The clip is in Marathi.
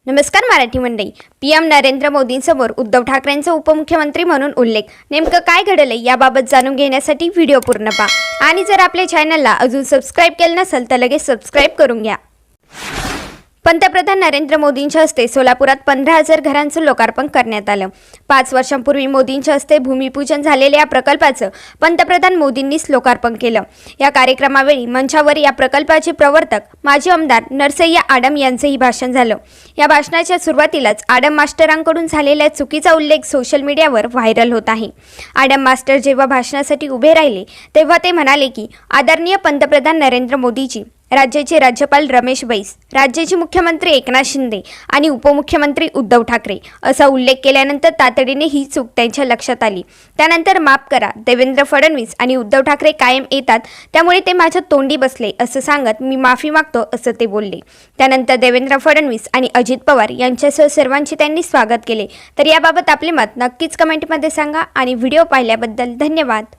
नमस्कार मराठी मंडळी. पीएम नरेंद्र मोदींसमोर उद्धव ठाकरेंचा उपमुख्यमंत्री म्हणून उल्लेख. नेमकं काय घडलंय याबाबत जाणून घेण्यासाठी व्हिडिओ पूर्ण पहा. आणि जर आपल्या चॅनलला अजून सबस्क्राईब केलं नसेल तर लगेच सबस्क्राईब करून घ्या. पंतप्रधान नरेंद्र मोदींच्या हस्ते सोलापुरात 15,000 घरांचं लोकार्पण करण्यात आलं. 5 वर्षांपूर्वी मोदींच्या हस्ते भूमिपूजन झालेल्या या प्रकल्पाचं पंतप्रधान मोदींनीच लोकार्पण केलं. या कार्यक्रमावेळी मंचावर या प्रकल्पाचे प्रवर्तक माजी आमदार नरसय्या आडम यांचंही भाषण झालं. या भाषणाच्या सुरुवातीलाच आडम मास्टरांकडून झालेल्या चुकीचा उल्लेख सोशल मीडियावर व्हायरल होत आहे. आडम मास्टर जेव्हा भाषणासाठी उभे राहिले तेव्हा ते म्हणाले की आदरणीय पंतप्रधान नरेंद्र मोदीजी, राज्याचे राज्यपाल रमेश बैस, राज्याचे मुख्यमंत्री एकनाथ शिंदे आणि उपमुख्यमंत्री उद्धव ठाकरे असा उल्लेख केल्यानंतर तातडीने ही चूक त्यांच्या लक्षात आली. त्यानंतर माफ करा, देवेंद्र फडणवीस आणि उद्धव ठाकरे कायम येतात त्यामुळे ते माझ्या तोंडी बसले असं सांगत मी माफी मागतो असं ते बोलले. त्यानंतर देवेंद्र फडणवीस आणि अजित पवार यांच्यासह सर्वांचे त्यांनी स्वागत केले. तर याबाबत आपले मत नक्कीच कमेंटमध्ये सांगा आणि व्हिडिओ पाहिल्याबद्दल धन्यवाद.